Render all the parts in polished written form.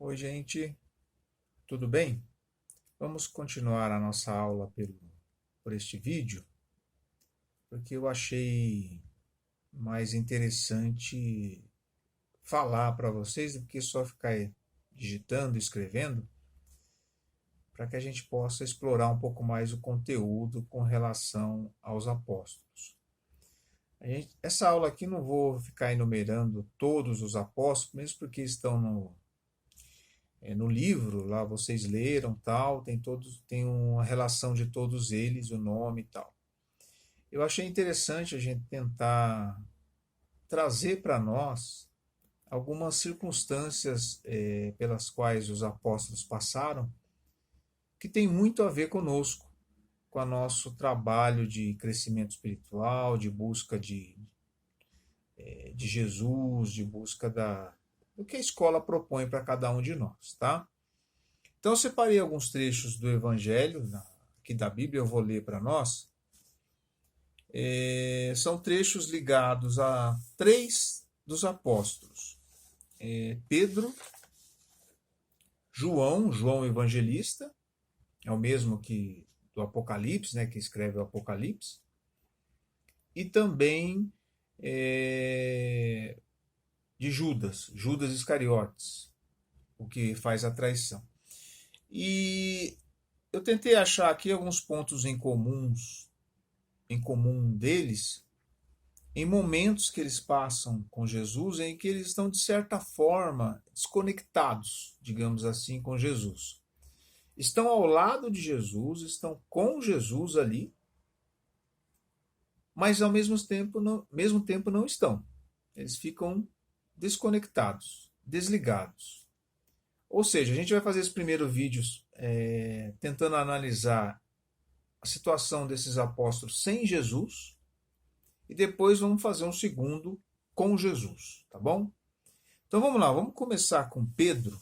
Oi, gente, tudo bem? Vamos continuar a nossa aula por este vídeo, porque eu achei mais interessante falar para vocês do que só ficar digitando, escrevendo, para que a gente possa explorar um pouco mais o conteúdo com relação aos apóstolos. Essa aula aqui não vou ficar enumerando todos os apóstolos, mesmo porque estão no livro, lá vocês leram, tal, tem uma relação de todos eles, o nome e tal. Eu achei interessante a gente tentar trazer para nós algumas circunstâncias pelas quais os apóstolos passaram, que tem muito a ver conosco, com o nosso trabalho de crescimento espiritual, de busca de Jesus, de busca do que a escola propõe para cada um de nós, tá? Então eu separei alguns trechos do Evangelho, aqui da Bíblia, eu vou ler para nós. São trechos ligados a três dos apóstolos. Pedro, João Evangelista, é o mesmo que do Apocalipse, né, que escreve o Apocalipse, e também de Judas Iscariotes, o que faz a traição. E eu tentei achar aqui alguns pontos em comum deles, em momentos que eles passam com Jesus, em que eles estão, de certa forma, desconectados, digamos assim, com Jesus. Estão ao lado de Jesus, estão com Jesus ali, mas ao mesmo tempo não estão. Eles ficam desconectados, desligados. Ou seja, a gente vai fazer esse primeiro vídeo tentando analisar a situação desses apóstolos sem Jesus, e depois vamos fazer um segundo com Jesus, tá bom? Então vamos lá, vamos começar com Pedro,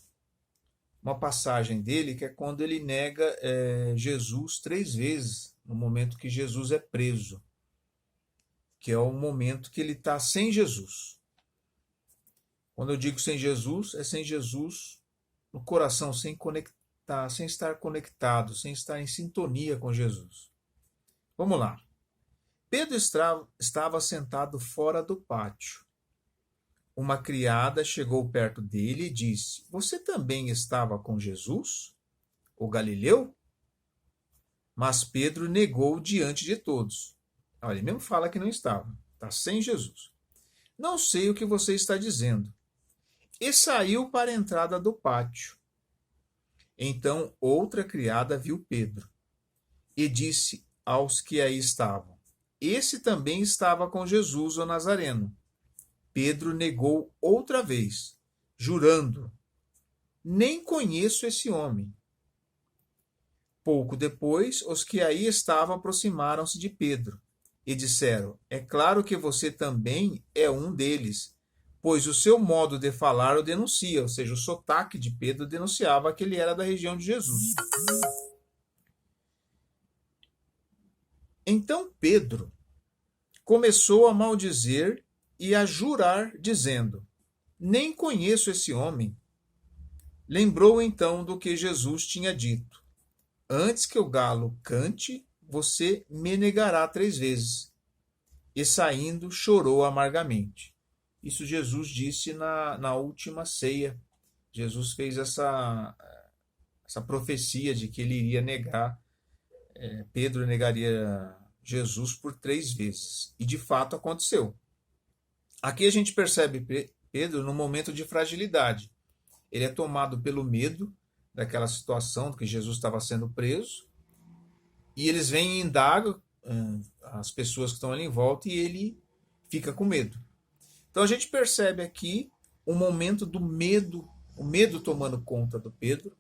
uma passagem dele que é quando ele nega Jesus 3 vezes, no momento que Jesus é preso, que é o momento que ele está sem Jesus. Quando eu digo sem Jesus, é sem Jesus no coração, sem conectar, sem estar conectado, sem estar em sintonia com Jesus. Vamos lá. Pedro estava sentado fora do pátio. Uma criada chegou perto dele e disse: Você também estava com Jesus, o Galileu? Mas Pedro negou diante de todos. Olha, ele mesmo fala que não estava, está sem Jesus. Não sei o que você está dizendo. E saiu para a entrada do pátio. Então outra criada viu Pedro e disse aos que aí estavam: Esse também estava com Jesus, o Nazareno. Pedro negou outra vez, jurando: Nem conheço esse homem. Pouco depois, os que aí estavam aproximaram-se de Pedro e disseram: É claro que você também é um deles, pois o seu modo de falar o denuncia, ou seja, o sotaque de Pedro denunciava que ele era da região de Jesus. Então Pedro começou a maldizer e a jurar, dizendo: Nem conheço esse homem. Lembrou então do que Jesus tinha dito: Antes que o galo cante, você me negará 3 vezes. E saindo, chorou amargamente. Isso Jesus disse na última ceia. Jesus fez essa profecia de que ele iria negar, Pedro negaria Jesus por 3 vezes. E de fato aconteceu. Aqui a gente percebe Pedro num momento de fragilidade. Ele é tomado pelo medo daquela situação que Jesus estava sendo preso, e eles vêm e indagam as pessoas que estão ali em volta, e ele fica com medo. Então a gente percebe aqui um momento do medo, o medo tomando conta do Pedro,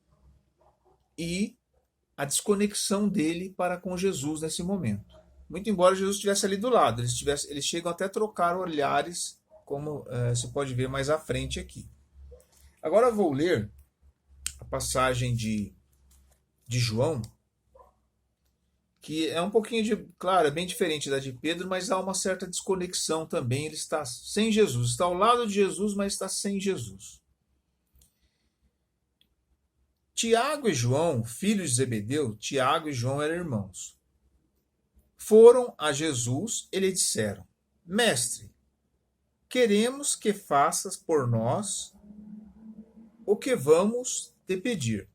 e a desconexão dele para com Jesus nesse momento. Muito embora Jesus estivesse ali do lado, eles chegam até a trocar olhares, como se pode ver mais à frente aqui. Agora eu vou ler a passagem de João, que é um pouquinho claro, é bem diferente da de Pedro, mas há uma certa desconexão também. Ele está sem Jesus, está ao lado de Jesus, mas está sem Jesus. Tiago e João, filhos de Zebedeu, Tiago e João eram irmãos, foram a Jesus e lhe disseram: Mestre, queremos que faças por nós o que vamos te pedir.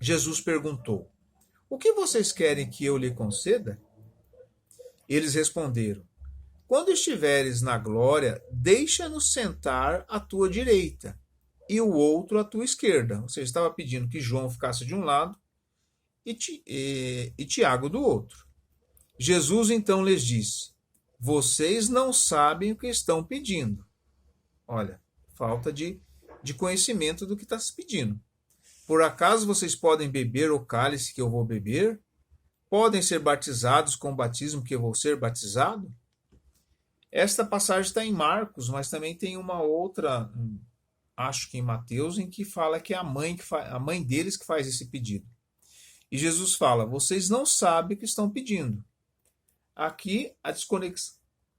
Jesus perguntou: O que vocês querem que eu lhe conceda? Eles responderam: Quando estiveres na glória, deixa-nos sentar à tua direita e o outro à tua esquerda. Ou seja, estava pedindo que João ficasse de um lado e Tiago do outro. Jesus então lhes disse: Vocês não sabem o que estão pedindo. Olha, falta de conhecimento do que está se pedindo. Por acaso vocês podem beber o cálice que eu vou beber? Podem ser batizados com o batismo que eu vou ser batizado? Esta passagem está em Marcos, mas também tem uma outra, acho que em Mateus, em que fala que é a mãe deles que faz esse pedido. E Jesus fala: Vocês não sabem o que estão pedindo. Aqui a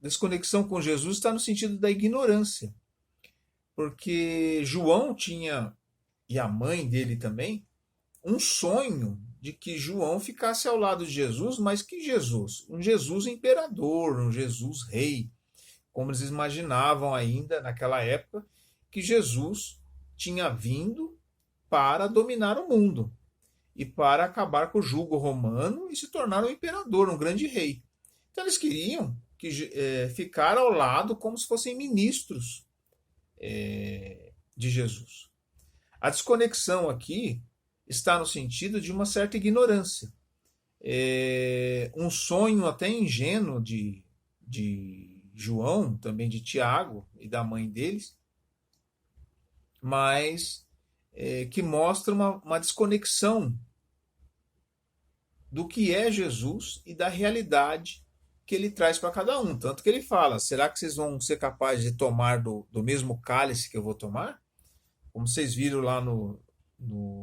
desconexão com Jesus está no sentido da ignorância. Porque João tinha, e a mãe dele também, um sonho de que João ficasse ao lado de Jesus, mas que Jesus? Um Jesus imperador, um Jesus rei, como eles imaginavam ainda naquela época, que Jesus tinha vindo para dominar o mundo e para acabar com o jugo romano e se tornar um imperador, um grande rei. Então eles queriam ficar ao lado como se fossem ministros de Jesus. A desconexão aqui está no sentido de uma certa ignorância. Um sonho até ingênuo de João, também de Tiago e da mãe deles, mas que mostra uma desconexão do que é Jesus e da realidade que ele traz para cada um. Tanto que ele fala: será que vocês vão ser capazes de tomar do mesmo cálice que eu vou tomar? Como vocês viram lá no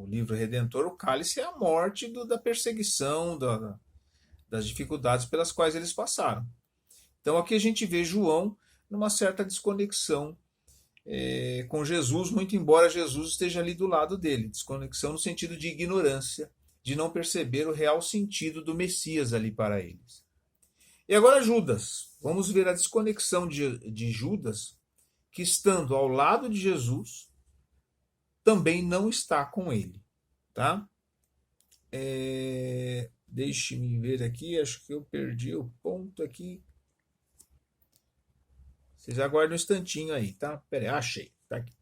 livro Redentor, o cálice é a morte da perseguição, das dificuldades pelas quais eles passaram. Então aqui a gente vê João numa certa desconexão com Jesus, muito embora Jesus esteja ali do lado dele. Desconexão no sentido de ignorância, de não perceber o real sentido do Messias ali para eles. E agora Judas. Vamos ver a desconexão de Judas, que estando ao lado de Jesus, também não está com ele. Tá? Deixe-me ver aqui, acho que eu perdi o ponto aqui. Vocês aguardem um instantinho aí, tá? Pera aí, achei. Tá aqui.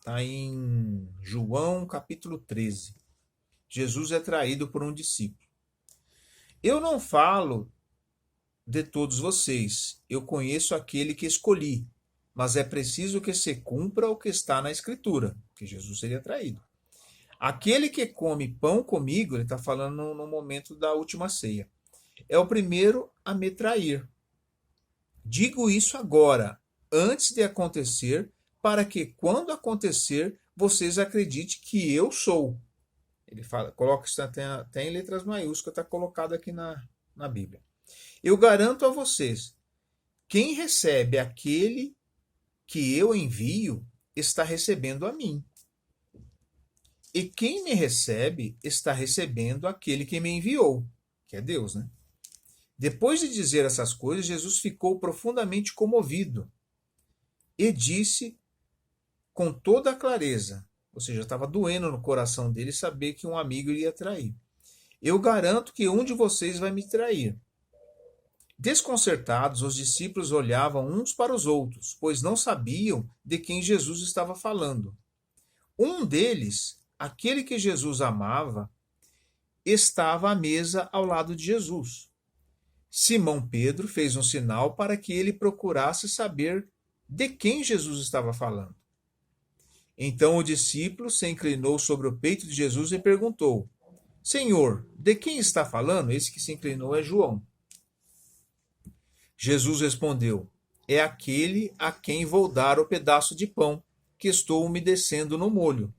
Tá em João capítulo 13. Jesus é traído por um discípulo. Eu não falo de todos vocês. Eu conheço aquele que escolhi. Mas é preciso que se cumpra o que está na Escritura, que Jesus seria traído. Aquele que come pão comigo, ele está falando no momento da última ceia, é o primeiro a me trair. Digo isso agora, antes de acontecer, para que quando acontecer, vocês acreditem que eu sou. Ele fala, coloca isso até em letras maiúsculas, está colocado aqui na Bíblia. Eu garanto a vocês, quem recebe aquele que eu envio, está recebendo a mim. E quem me recebe, está recebendo aquele que me enviou, que é Deus, né? Depois de dizer essas coisas, Jesus ficou profundamente comovido e disse com toda a clareza, ou seja, estava doendo no coração dele saber que um amigo iria trair. Eu garanto que um de vocês vai me trair. Desconcertados, os discípulos olhavam uns para os outros, pois não sabiam de quem Jesus estava falando. Um deles, aquele que Jesus amava, estava à mesa ao lado de Jesus. Simão Pedro fez um sinal para que ele procurasse saber de quem Jesus estava falando. Então o discípulo se inclinou sobre o peito de Jesus e perguntou: Senhor, de quem está falando? Esse que se inclinou é João. Jesus respondeu: É aquele a quem vou dar o pedaço de pão que estou umedecendo no molho.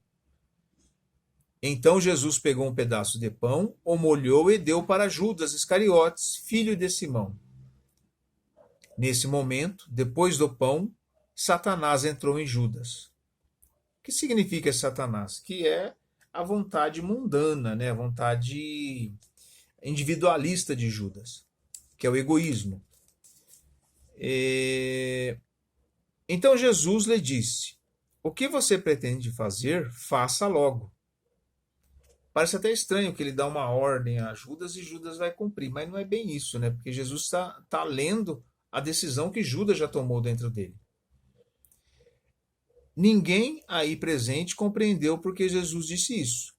Então Jesus pegou um pedaço de pão, o molhou e deu para Judas Iscariotes, filho de Simão. Nesse momento, depois do pão, Satanás entrou em Judas. O que significa Satanás? Que é a vontade mundana, né? A vontade individualista de Judas, que é o egoísmo. Então Jesus lhe disse: o que você pretende fazer, faça logo. Parece até estranho que ele dá uma ordem a Judas e Judas vai cumprir, mas não é bem isso, né? Porque Jesus está lendo a decisão que Judas já tomou dentro dele. Ninguém aí presente compreendeu porque Jesus disse isso.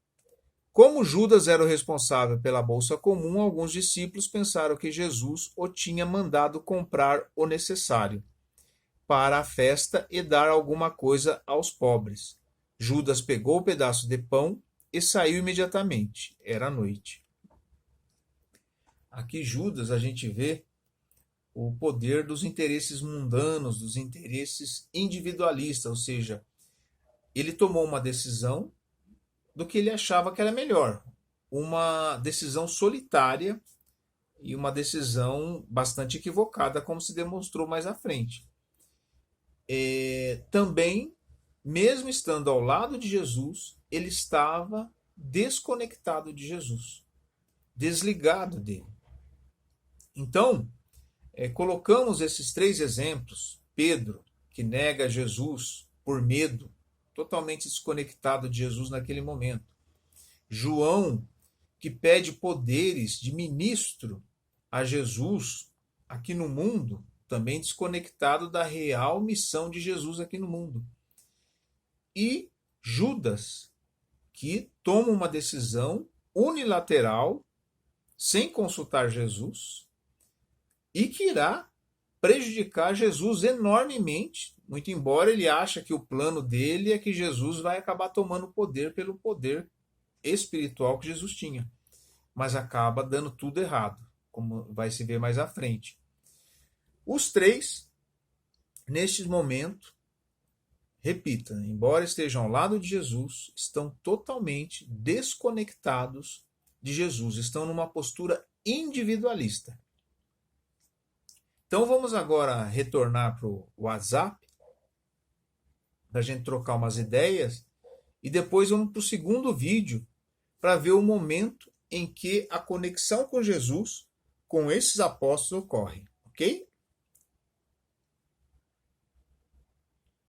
Como Judas era o responsável pela bolsa comum, alguns discípulos pensaram que Jesus o tinha mandado comprar o necessário para a festa e dar alguma coisa aos pobres. Judas pegou o pedaço de pão e saiu imediatamente. Era noite. Aqui Judas a gente vê o poder dos interesses mundanos, dos interesses individualistas, ou seja, ele tomou uma decisão do que ele achava que era melhor, uma decisão solitária e uma decisão bastante equivocada, como se demonstrou mais à frente. Também, mesmo estando ao lado de Jesus, ele estava desconectado de Jesus, desligado dele. Então, colocamos esses 3 exemplos: Pedro, que nega Jesus por medo, totalmente desconectado de Jesus naquele momento; João, que pede poderes de ministro a Jesus aqui no mundo, também desconectado da real missão de Jesus aqui no mundo; e Judas, que toma uma decisão unilateral, sem consultar Jesus, e que irá prejudicar Jesus enormemente, muito embora ele ache que o plano dele é que Jesus vai acabar tomando poder pelo poder espiritual que Jesus tinha, mas acaba dando tudo errado, como vai se ver mais à frente. Os 3, neste momento, repita, embora estejam ao lado de Jesus, estão totalmente desconectados de Jesus, estão numa postura individualista. Então vamos agora retornar para o WhatsApp, para a gente trocar umas ideias, e depois vamos para o segundo vídeo, para ver o momento em que a conexão com Jesus, com esses apóstolos, ocorre. Ok?